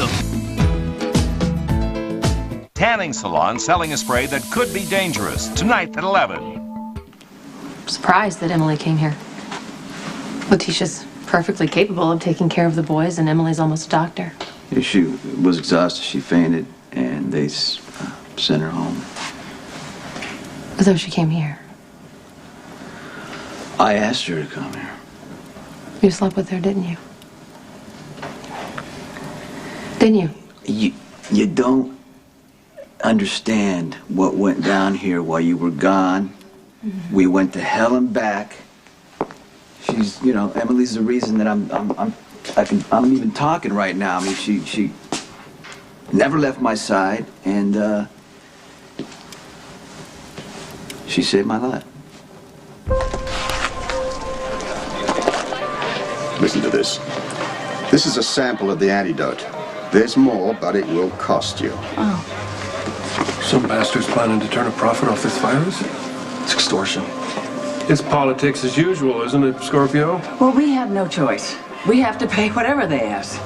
them. Tanning salon selling a spray that could be dangerous. Tonight at 11. I'm surprised that Emily came here. Letitia's perfectly capable of taking care of the boys, and Emily's almost a doctor. Yeah, she was exhausted. She fainted, and they sent her home. Though she came here. I asked her to come here. You slept with her, didn't you? Didn't you? You don't understand what went down here while you were gone. Mm-hmm. We went to hell and back. She's, you know, Emily's the reason that I'm even talking right now. I mean, she never left my side, and she saved my life. Listen to this. This is a sample of the antidote. There's more, but it will cost you. Oh. Some bastard's planning to turn a profit off this virus? It's extortion. It's politics as usual, isn't it, Scorpio? Well, we have no choice. We have to pay whatever they ask.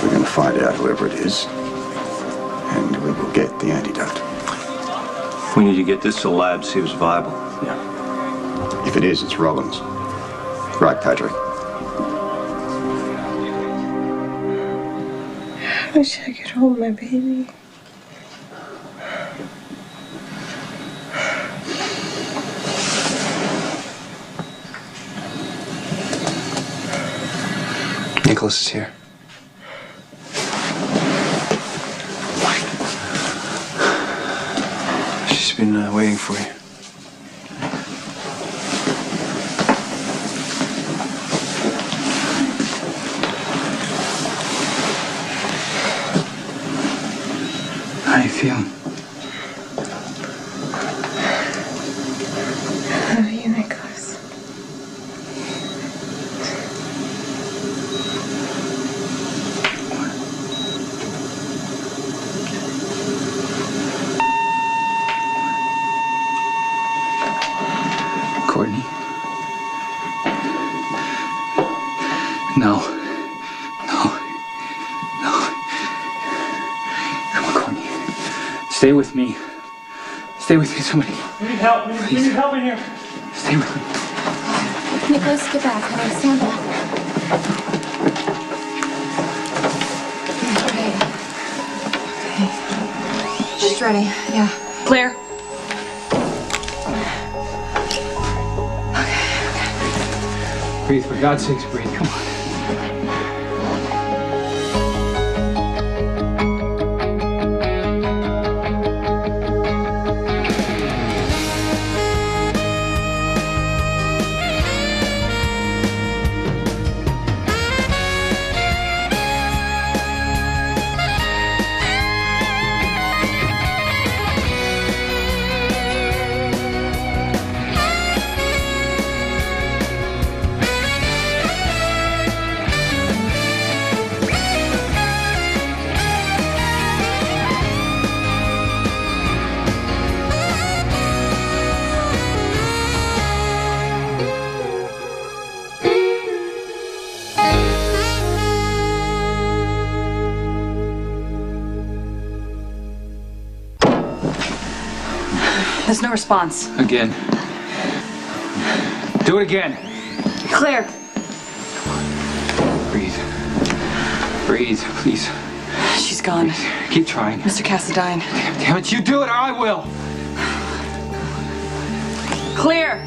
We're going to find out whoever it is, and we will get the antidote. We need to get this to the lab, see if it's viable. Yeah. If it is, it's Robbins. Right, Patrick? I wish I could hold my baby. Nicholas is here. She's been waiting for you. How you feeling? I love you, Nicholas. Courtney? No. Come on, Courtney. Stay with me. Stay with me, somebody. We need help. We need help in here. Stay with me. Nicholas, get back, honey. Stand back. Okay. She's ready. Yeah. Claire. Breathe, for God's sakes, breathe. Come on. There's no response. Again. Do it again. Claire. Breathe. Breathe, please. She's gone. Breathe. Keep trying. Mr. Cassadine. Damn it, you do it or I will. Clear.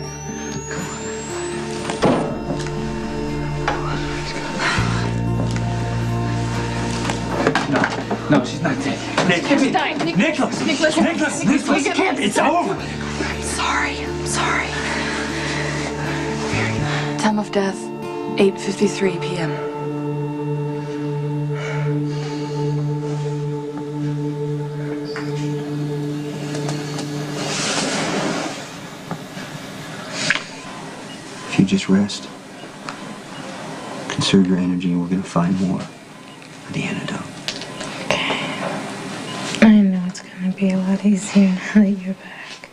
No, she's not dead. Nicholas! It's over! I'm sorry. Time of death, 8:53 p.m. If you just rest, conserve your energy, and we're going to find more of the antidote. I know it's gonna be a lot easier now that you're back.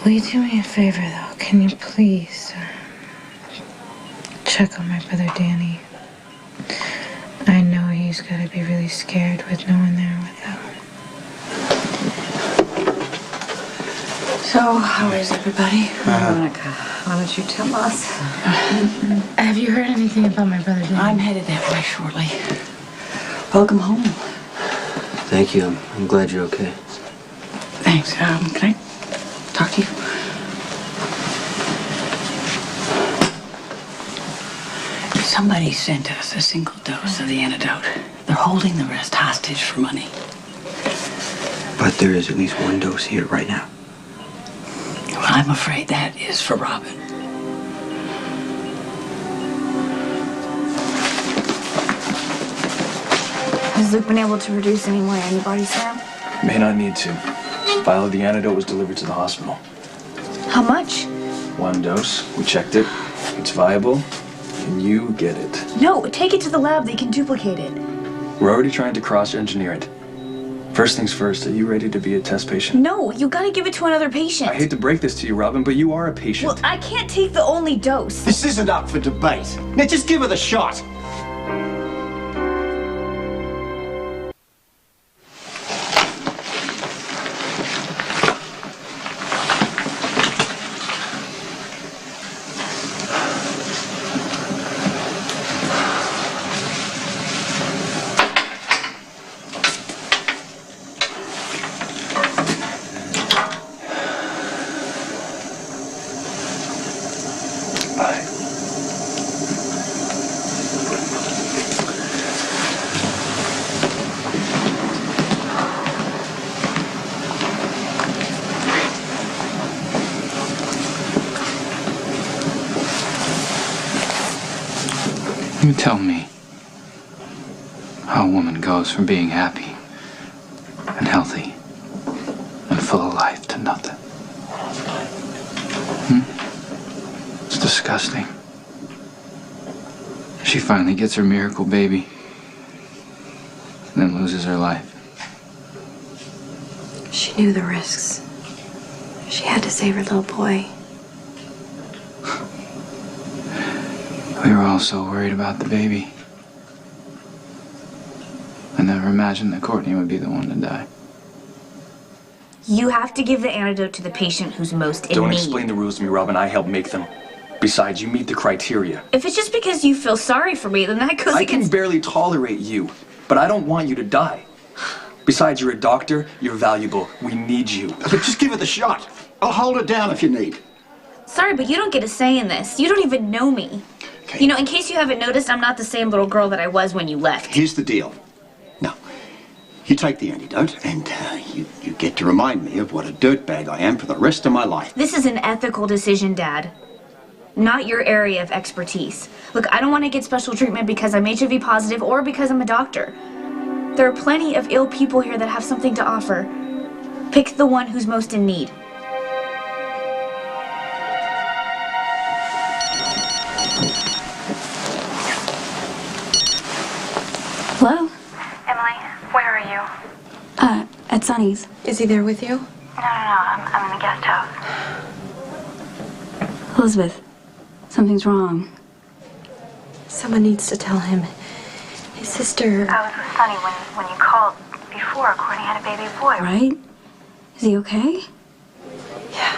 Will you do me a favor, though? Can you please check on my brother Danny? I know Everybody's gotta be really scared with no one there with them. So, how is everybody? Monica, why don't you tell us? Have you heard anything about my brother Dan? I'm headed that way shortly. Welcome home. Thank you. I'm glad you're okay. Thanks. Can I talk to you? Somebody sent us a single dose of the antidote. They're holding the rest hostage for money. But there is at least one dose here right now. Well, I'm afraid that is for Robin. Has Luke been able to produce any more antibodies, Sam? May not need to. Vial of the antidote was delivered to the hospital. How much? 1 dose. We checked it. It's viable. And you get it. No, take it to the lab. They can duplicate it. We're already trying to cross-engineer it. First things first, are you ready to be a test patient? No, you gotta give it to another patient. I hate to break this to you, Robin, but you are a patient. Well, I can't take the only dose. This isn't up for debate. Now just give her the shot. You tell me how a woman goes from being happy and healthy and full of life to nothing. It's disgusting. She finally gets her miracle baby, then loses her life. She knew the risks. She had to save her little boy. We were all so worried about the baby. I never imagined that Courtney would be the one to die. You have to give the antidote to the patient who's most in Don't need. explain the rules to me, Robin. I helped make them. Besides, you meet the criteria. If it's just because you feel sorry for me, then that goes I can against... barely tolerate you, but I don't want you to die. Besides, you're a doctor. You're valuable. We need you. Just give her the shot. I'll hold her down if you need. Sorry, but you don't get a say in this. You don't even know me. Okay. You know, in case you haven't noticed, I'm not the same little girl that I was when you left. Here's the deal. Now, you take the antidote and you get to remind me of what a dirtbag I am for the rest of my life. This is an ethical decision, Dad. Not your area of expertise. Look, I don't want to get special treatment because I'm HIV positive or because I'm a doctor. There are plenty of ill people here that have something to offer. Pick the one who's most in need. Hello? Emily, where are you? At Sonny's. Is he there with you? No, I'm in the guest house. Elizabeth, something's wrong. Someone needs to tell him. His sister... I was with Sonny when you called before. Courtney had a baby boy. Right? Is he okay? Yeah.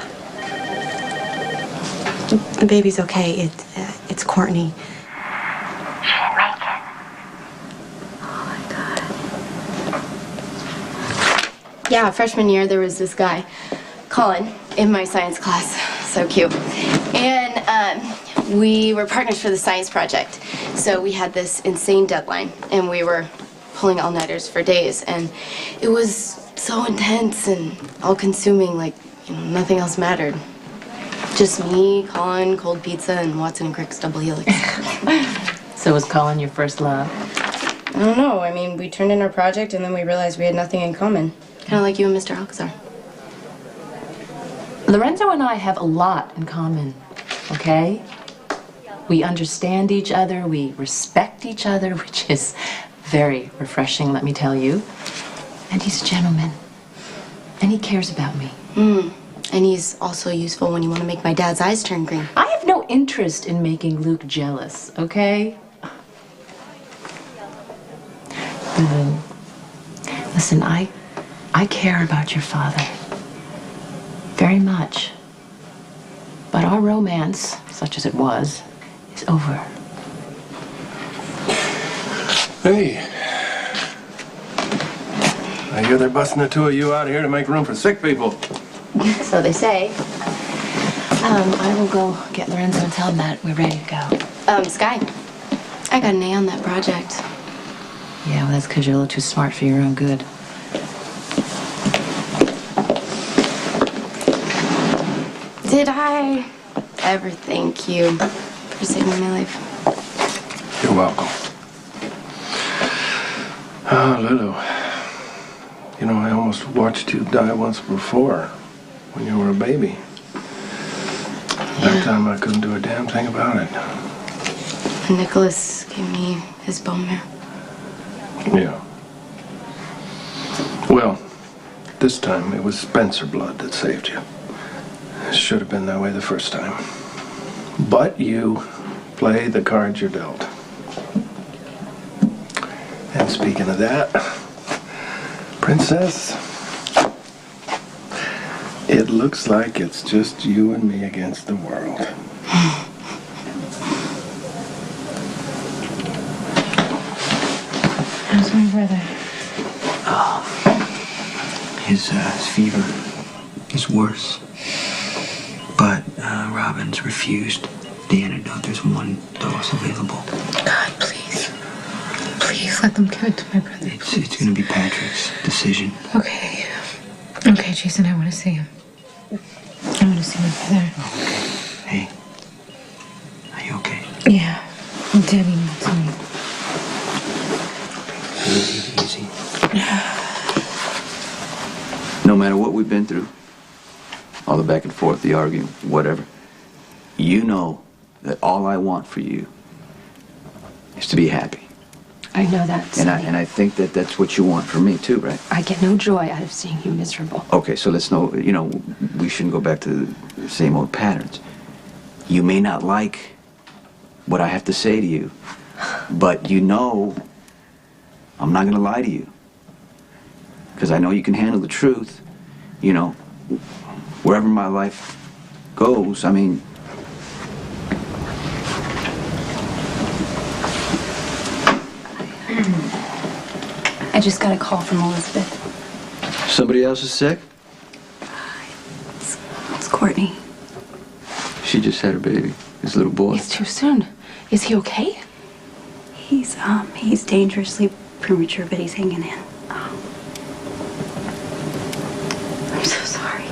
The baby's okay. It's Courtney. She didn't make it. Yeah, freshman year, there was this guy, Colin, in my science class. So cute. And we were partners for the science project. So we had this insane deadline, and we were pulling all-nighters for days. And it was so intense and all-consuming, like, you know, nothing else mattered. Just me, Colin, cold pizza, and Watson and Crick's double helix. So was Colin your first love? I don't know. I mean, we turned in our project, and then we realized we had nothing in common. Kind of like you and Mr. Alcazar. Lorenzo and I have a lot in common, okay? We understand each other, we respect each other, which is very refreshing, let me tell you. And he's a gentleman. And he cares about me. And he's also useful when you want to make my dad's eyes turn green. I have no interest in making Luke jealous, okay? Lulu, listen, I care about your father very much. But our romance, such as it was, is over. Hey. I hear they're busting the two of you out here to make room for sick people. So they say. I will go get Lorenzo and tell him that we're ready to go. Sky, I got an A on that project. Yeah, well, that's because you're a little too smart for your own good. Did I ever thank you for saving my life? You're welcome. Ah, Lulu. You know, I almost watched you die once before, when you were a baby. That time I couldn't do a damn thing about it. Nicholas gave me his bone marrow. Yeah. Well, this time it was Spencer blood that saved you. It should have been that way the first time. But you play the cards you're dealt. And speaking of that, Princess, it looks like it's just you and me against the world. How's my brother? His fever is worse. But Robin's refused the antidote. There's one dose available. God, please. Please let them give it to my brother. It's going to be Patrick's decision. Okay. Okay, Jason, I want to see him. I want to see my brother. Hey, are you okay? Yeah. Debbie wants me. Easy. No matter what we've been through, all the back and forth, the arguing, whatever, you know that all I want for you is to be happy. I know that, And I think that that's what you want for me too, right? I get no joy out of seeing you miserable. Okay, so let's know, you know, we shouldn't go back to the same old patterns. You may not like what I have to say to you, but you know I'm not going to lie to you. Because I know you can handle the truth, you know, wherever my life goes. I mean, I just got a call from Elizabeth. somebody else is sick? It's Courtney. She just had her baby, his little boy. It's too soon. Is he okay? He's dangerously premature, but he's hanging in. I'm so sorry.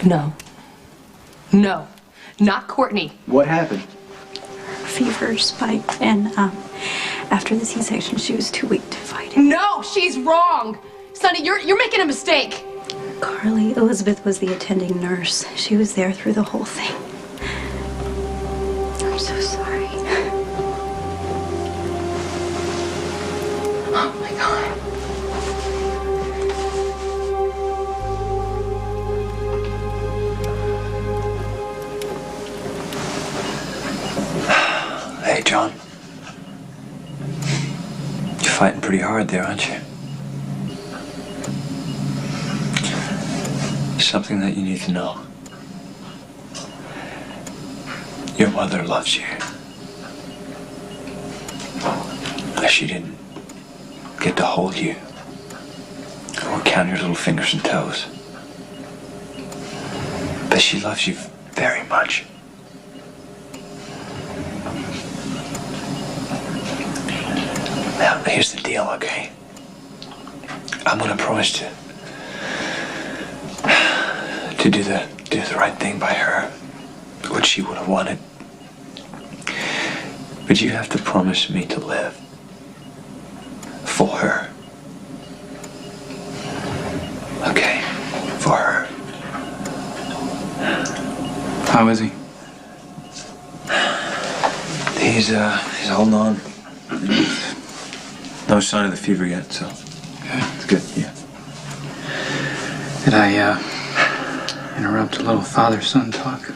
No. No. Not Courtney. What happened? Fever spiked, and after the C-section, she was too weak to fight it. No, she's wrong. Sonny, you're making a mistake. Carly, Elizabeth was the attending nurse. She was there through the whole thing. I'm so sorry. Oh my God. Hey, John. You're fighting pretty hard there, aren't you? Something that you need to know. Your mother loves you. She didn't get to hold you or count your little fingers and toes. But she loves you very much. Now, here's the deal, okay? I'm gonna promise to do the right thing by her, what she would have wanted. But you have to promise me to live for her. Okay? For her. How is he? He's holding on. No sign of the fever yet, so. Okay. It's good, yeah. Did I, interrupt a little father-son talk?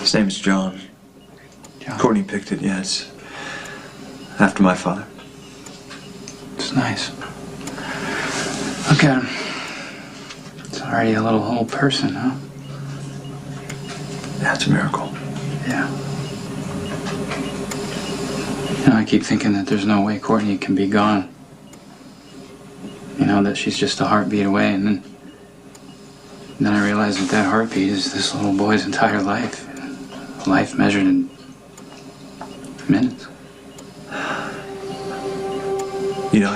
His name is John. John. Courtney picked it, yeah. It's after my father. nice. Look at him. It's already a little whole person, huh? That's a miracle. Yeah. You know, I keep thinking that there's no way Courtney can be gone. You know, that she's just a heartbeat away, and then I realize that that heartbeat is this little boy's entire life. Life measured in minutes. You know,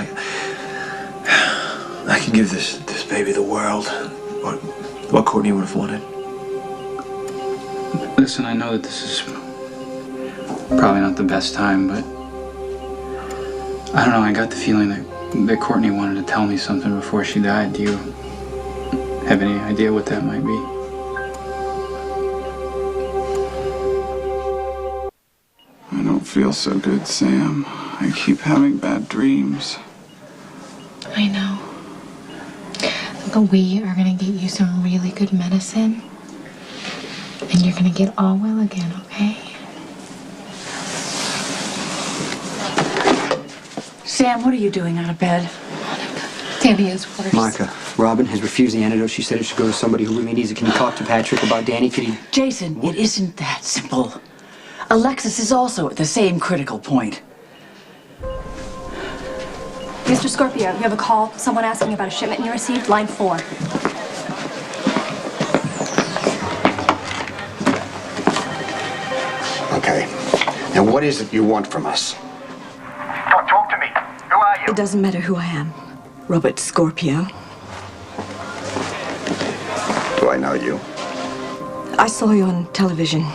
I can give this baby the world. What Courtney would have wanted. Listen, I know that this is probably not the best time, but I don't know, I got the feeling that Courtney wanted to tell me something before she died. Do you have any idea what that might be? I don't feel so good, Sam. I keep having bad dreams. I know. But we are gonna get you some really good medicine. And you're gonna get all well again, okay? Sam, what are you doing out of bed? Danny is worse. Monica, Robin has refused the antidote. She said it should go to somebody who really needs it. Can you talk to Patrick about Danny? Can you... Jason, it isn't that simple. Alexis is also at the same critical point. Mr. Scorpio, you have a call. Someone asking about a shipment you received. Line 4. Okay. Now, what is it you want from us? Talk to me. Who are you? It doesn't matter who I am. Robert Scorpio. Do I know you? I saw you on television.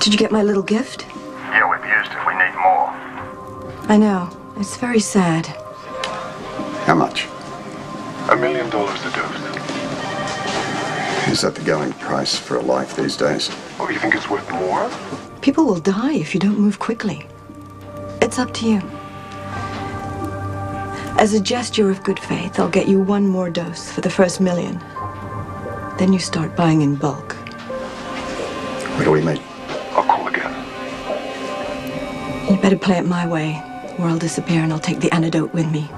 Did you get my little gift? Yeah, we've used it. We need more. I know. It's very sad. How much? $1 million a dose. Is that the going price for a life these days? Oh, you think it's worth more? People will die if you don't move quickly. It's up to you. As a gesture of good faith, I'll get you one more dose for the first $1 million. Then you start buying in bulk. Where do we meet? I'll call again. You better play it my way, or I'll disappear and I'll take the antidote with me.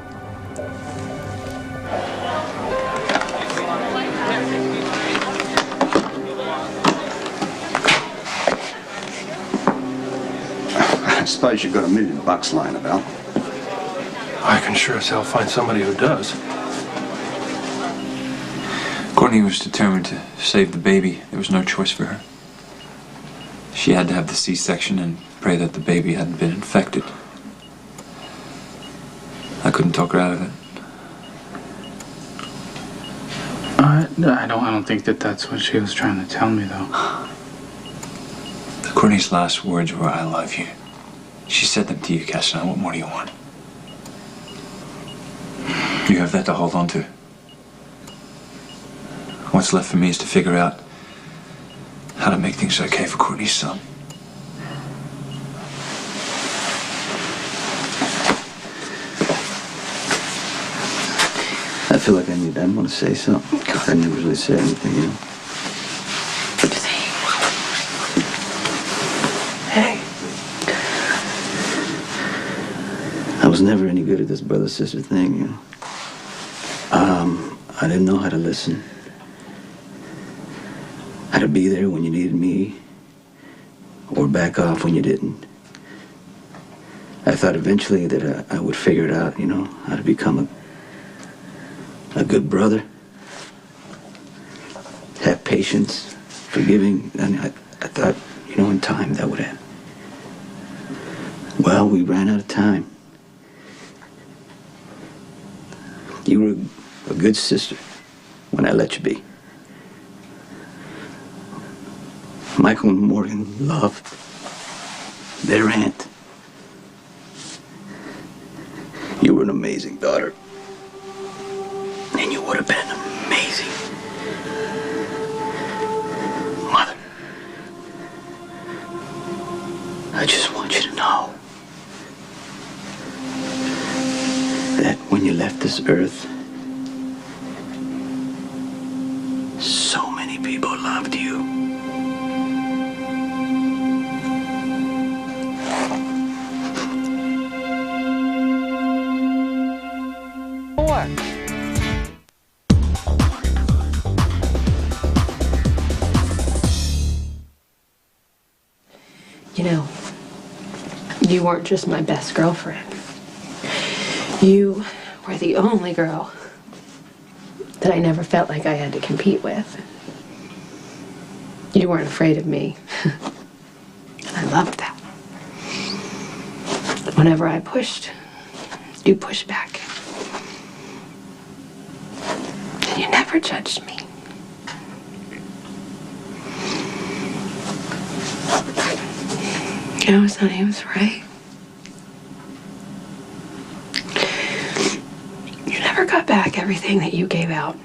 I suppose you've got $1 million lying about. I can sure as hell find somebody who does. Courtney was determined to save the baby. There was no choice for her. She had to have the C-section and pray that the baby hadn't been infected. I couldn't talk her out of it. I don't think that that's what she was trying to tell me, though. Courtney's last words were, "I love you." She said them to you, Cassidy. What more do you want? You have that to hold on to. What's left for me is to figure out how to make things okay for Courtney's son. I feel like I want to say something. I never really said anything, you know. Hey. I was never any good at this brother-sister thing, you know. I didn't know how to listen. How to be there when you needed me, or back off when you didn't. I thought eventually that I would figure it out, you know, how to become a good brother, have patience, forgiving, and I thought, you know, in time that would happen. Well, we ran out of time. You were a good sister when I let you be. Michael and Morgan loved their aunt. You were an amazing daughter. And you would have been an amazing mother. I just want you to know that when you left this earth, so many people loved you. door. You know, you weren't just my best girlfriend. You were the only girl that I never felt like I had to compete with. You weren't afraid of me. I loved that. Whenever I pushed, you pushed back. And you never judged me. You know, Sonny was right. You never got back everything that you gave out.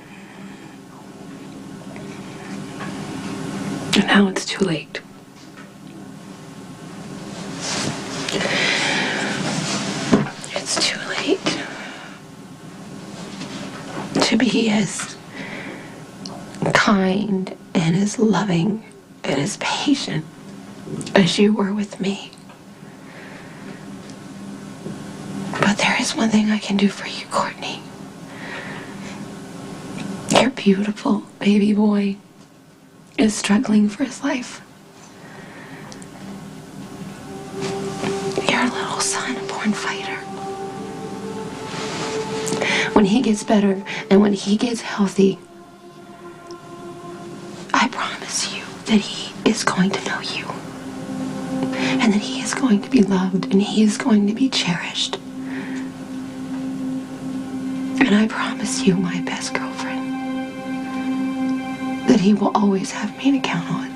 And now it's too late. It's too late to be as kind and as loving and as patient as you were with me. But there is one thing I can do for you, Courtney. Your beautiful baby boy is struggling for his life. Your little son, a born fighter. When he gets better and when he gets healthy, I promise you that he is going to know you. And that he is going to be loved and he is going to be cherished. And I promise you, my best girlfriend, that he will always have me to count on.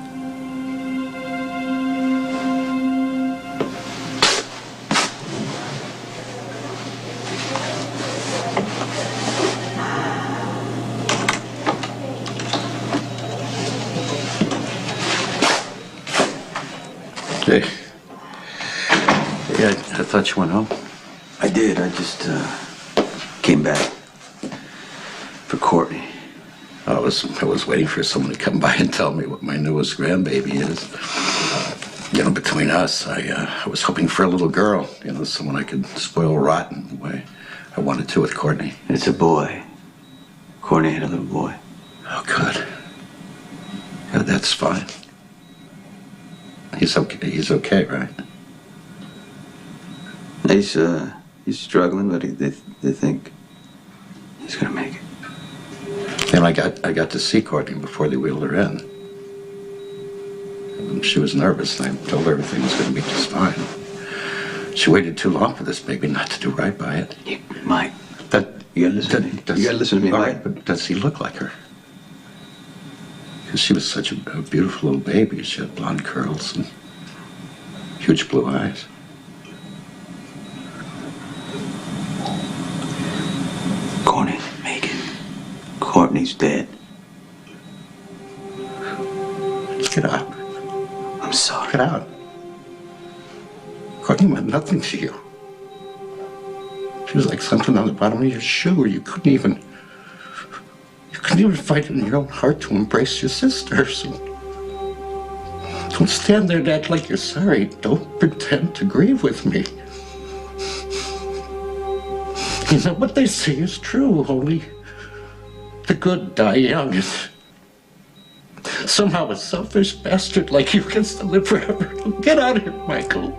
Hey. Yeah, I thought you went home. I did. I just came back for Courtney. I was waiting for someone to come by and tell me what my newest grandbaby is. You know, between us, I was hoping for a little girl. You know, someone I could spoil rotten the way I wanted to with Courtney. It's a boy. Courtney had a little boy. Oh, good. Yeah, that's fine. He's okay. He's okay, right? He's struggling, but they think he's gonna make it. And I got to see Courtney before they wheeled her in. And she was nervous, and I told her everything was going to be just fine. She waited too long for this baby not to do right by it. Mike, you gotta listen to me. You gotta listen to me, all Mike. right, but does he look like her? Because she was such a beautiful little baby. She had blonde curls and huge blue eyes. Courtney, Megan. Courtney's dead. Get out. I'm sorry. Get out. Courtney meant nothing to you. She was like something on the bottom of your shoe. You couldn't even find it in your own heart to embrace your sisters. Don't stand there and act like you're sorry. Don't pretend to grieve with me. You know what they say is true, only the good die young. Somehow a selfish bastard like you gets to live forever. Get out of here, Michael.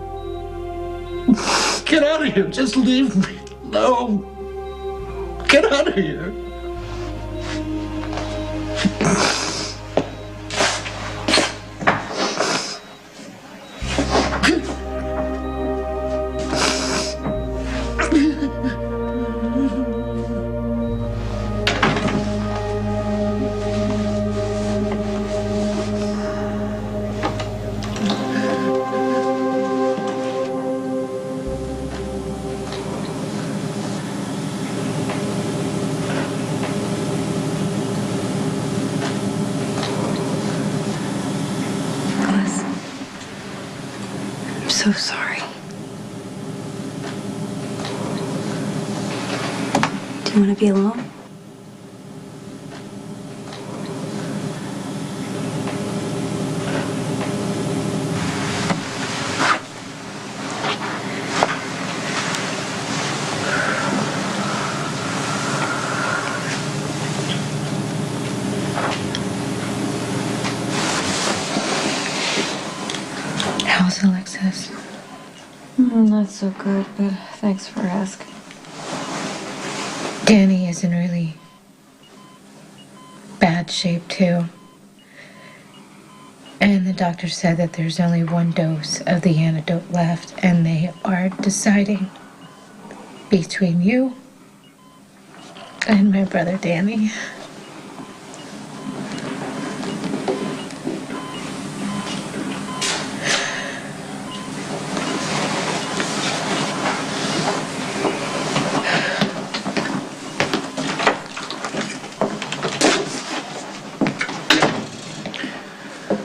Get out of here. Just leave me alone. Get out of here. I'm so sorry. Do you want to be alone? Not so good, but thanks for asking. Danny is in really bad shape, too. And the doctor said that there's only one dose of the antidote left, and they are deciding between you and my brother Danny.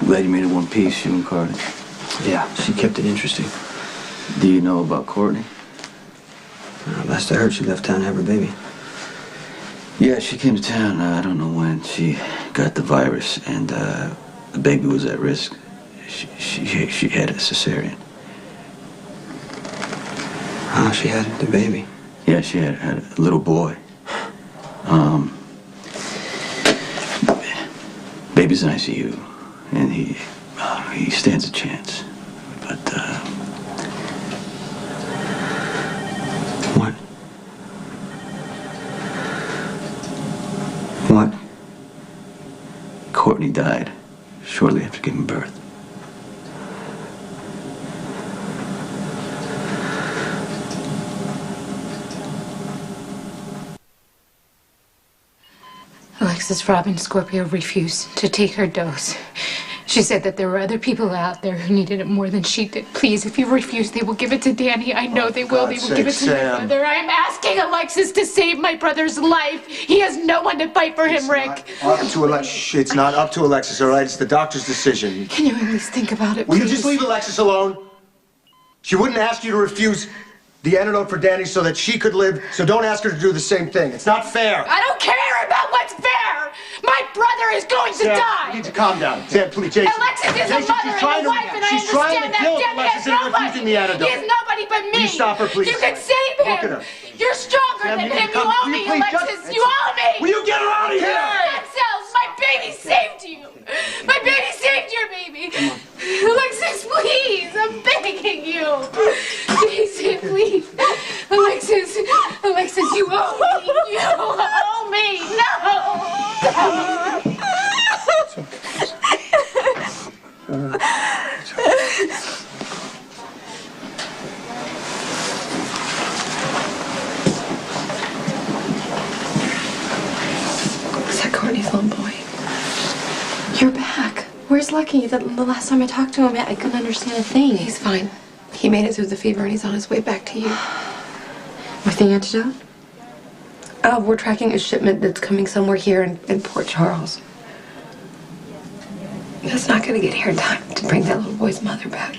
Glad you made it one piece, you and Carly. Yeah, she kept it interesting. Do you know about Courtney? Last I heard, she left town to have her baby. Yeah, she came to town. I don't know when. She got the virus, and the baby was at risk. She had a cesarean. Oh, she had the baby. Yeah, she had a little boy. Baby's in ICU, and he stands a chance. But What? What? Courtney died shortly after giving birth. Alexis Robin Scorpio refused to take her dose. She said that there were other people out there who needed it more than she did. Please, if you refuse, they will give it to Danny. I know they will. They will give it to my brother. I am asking Alexis to save my brother's life. He has no one to fight for him, Rick. It's not up to Alexis, all right? It's the doctor's decision. Can you at least think about it, Will please? you just leave Alexis alone? She wouldn't ask you to refuse the antidote for Danny so that she could live, so don't ask her to do the same thing. It's not fair. I don't care about what's fair. My brother is going to Sam, die. you need to calm down. Sam, please, Jason. Alexis is Jason, a mother she's and trying a to- wife, and I she's trying understand to kill that. Danny Alexis has and refusing nobody. the antidote. He has nobody but me. Will you stop her, please? You can save him. Look at her. You're stronger Sam, than you need him. to You come- owe will me, you please Alexis. just- You owe me. Will you get her out of here? Themselves. My baby saved you. My baby saved your baby. Alexis, please. I'm begging you. Jason, please. Alexis, you owe me. You owe me. No. Is that Courtney's little boy? You're back. Where's Lucky? The last time I talked to him, I couldn't understand a thing. He's fine. He made it through the fever and he's on his way back to you. With the antidote? We're tracking a shipment that's coming somewhere here in Port Charles. It's not gonna get here in time to bring that little boy's mother back.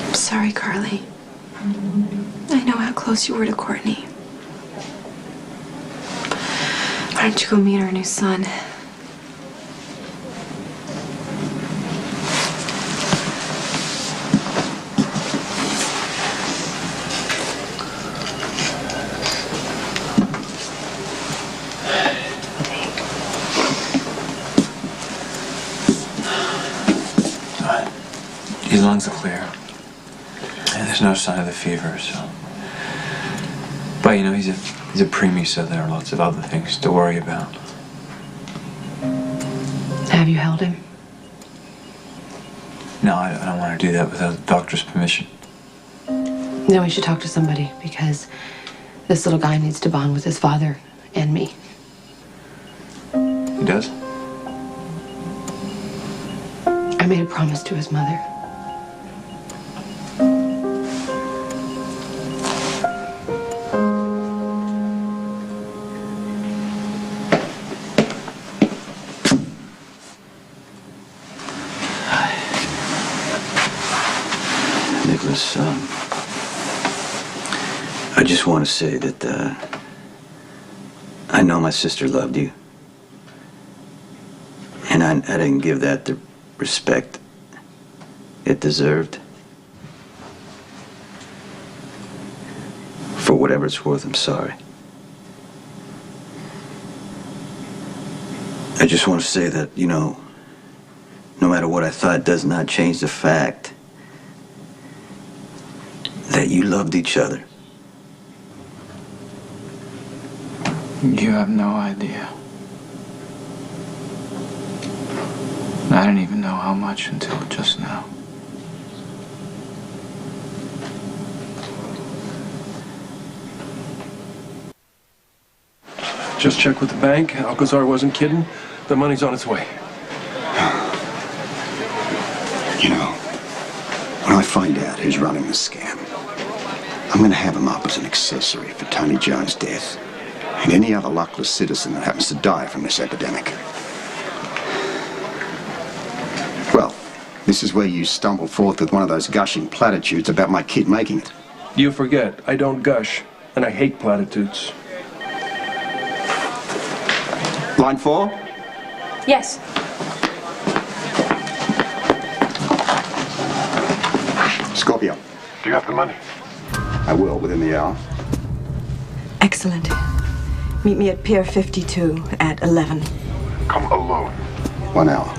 I'm sorry, Carly. I know how close you were to Courtney. Why don't you go meet our new son? His lungs are clear. And there's no sign of the fever, so. But you know, he's a preemie, so there are lots of other things to worry about. Have you held him? No, I don't want to do that without the doctor's permission. Then we should talk to somebody because this little guy needs to bond with his father and me. He does? I made a promise to his mother. Nicholas, I just want to say that I know my sister loved you. And I didn't give that the respect it deserved. For whatever it's worth, I'm sorry. I just want to say that, you know, no matter what I thought, does not change the fact that you loved each other. You have no idea. I didn't even know how much until just now. Just checked with the bank. Alcazar wasn't kidding. The money's on its way. You know, when I find out who's running the scam, I'm going to have him up as an accessory for Tony Jones' death and any other luckless citizen that happens to die from this epidemic. Well, this is where you stumble forth with one of those gushing platitudes about my kid making it. You forget, I don't gush, and I hate platitudes. Line 4? Yes. Scorpio. Do you have the money? I will, within the hour. Excellent. Meet me at Pier 52 at 11. Come alone. 1 hour.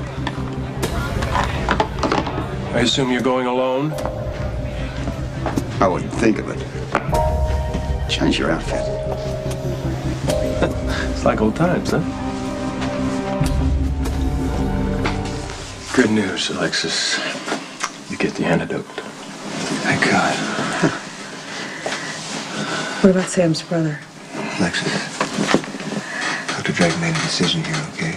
I assume you're going alone? I wouldn't think of it. Change your outfit. It's like old times, huh? Good news, Alexis. You get the antidote. Thank God. What about Sam's brother? Alexis, Dr. Drake made a decision here, okay?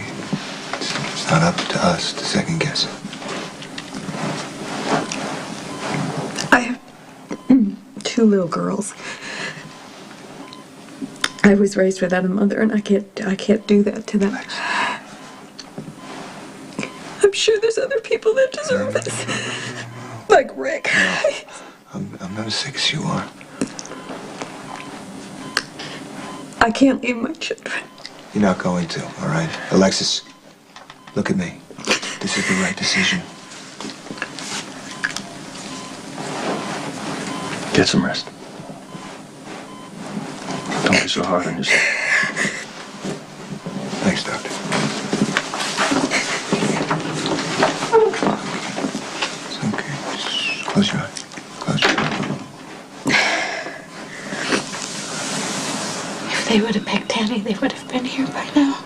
It's not up to us to second guess it. I have 2 little girls. I was raised without a mother, and I can't do that to them. I'm sure there's other people that deserve this. Like Rick. I'm not as sick as you are. I can't leave my children. You're not going to, all right? Alexis, look at me. This is the right decision. Get some rest. Don't be so hard on yourself. Thanks, Doctor. It's okay. Just close your eyes. Close your eyes. If they would have picked Danny, they would have been here by now.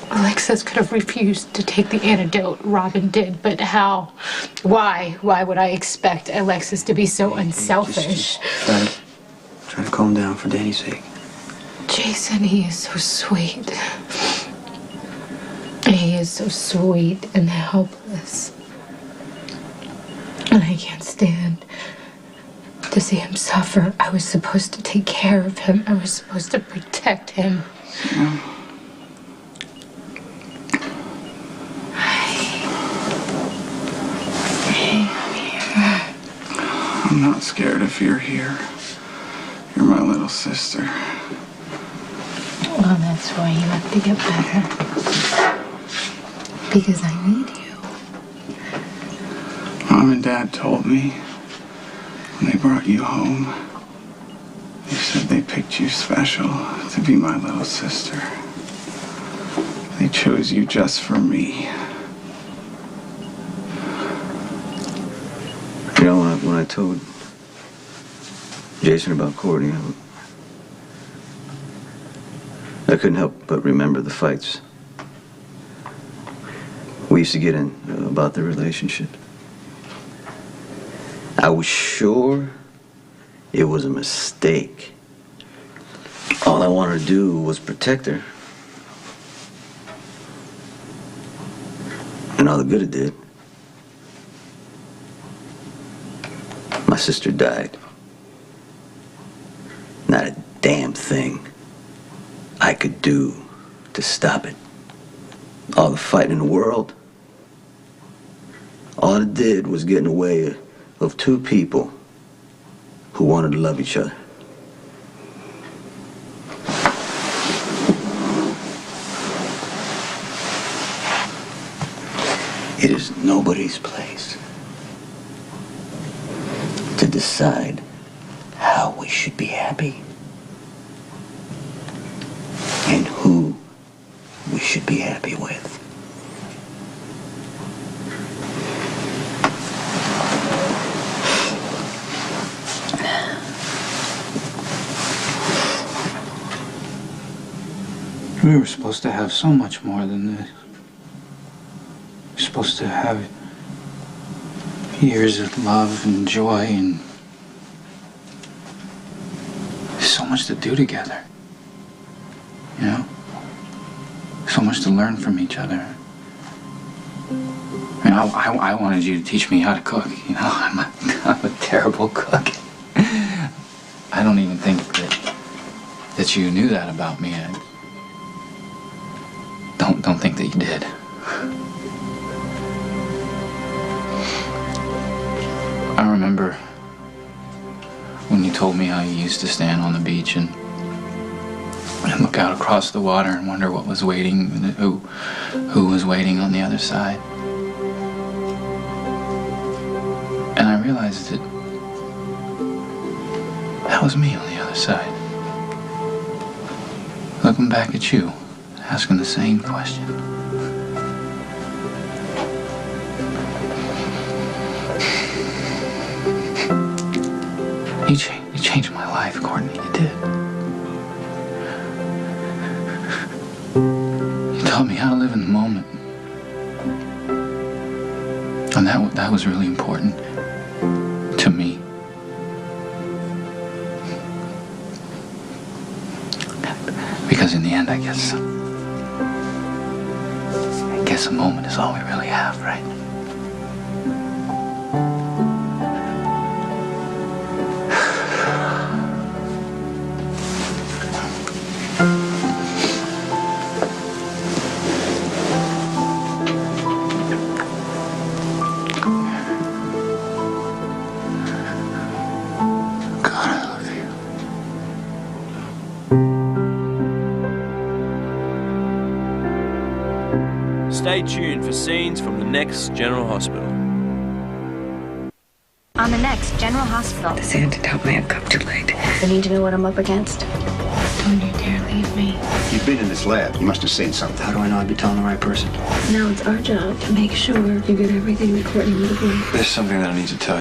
Alexis could have refused to take the antidote. Robin did, but how? Why? Why would I expect Alexis to be so unselfish? Just try to calm down for Danny's sake. Jason, he is so sweet. He is so sweet and helpless. And I can't stand to see him suffer. I was supposed to take care of him. I was supposed to protect him. Yeah. I'm not scared if you're here. You're my little sister. Well, that's why you have to get better. Because I need you. Mom and Dad told me when they brought you home, they said they picked you special to be my little sister. They chose you just for me. You know, when I told Jason about Courtney, I couldn't help but remember the fights we used to get in about the relationship. I was sure it was a mistake. All I wanted to do was protect her. And all the good it did. My sister died. Not a damn thing I could do to stop it. All the fight in the world, all it did was get in the way of 2 people who wanted to love each other. It is nobody's place to decide how we should be happy and who we should be happy with. We were supposed to have so much more than this. We're supposed to have years of love and joy and so much to do together. You know? So much to learn from each other. I mean, I wanted you to teach me how to cook. You know, I'm a terrible cook. I don't even think that you knew that about me. Don't think that you did. I remember when you told me how you used to stand on the beach and look out across the water and wonder what was waiting, who was waiting on the other side. And I realized that was me on the other side. Looking back at you, asking the same question. You changed my life, Courtney, you did. You taught me how to live in the moment. And that was really important to me. Because in the end, I guess a moment is all we really have, right? Stay tuned for scenes from the next General Hospital. On the next General Hospital. The antidote may have come too late. I need to know what I'm up against. Don't you dare leave me. You've been in this lab. You must have seen something. How do I know I'd be telling the right person? Now it's our job to make sure you get everything that Courtney would have wanted. There's something that I need to tell you.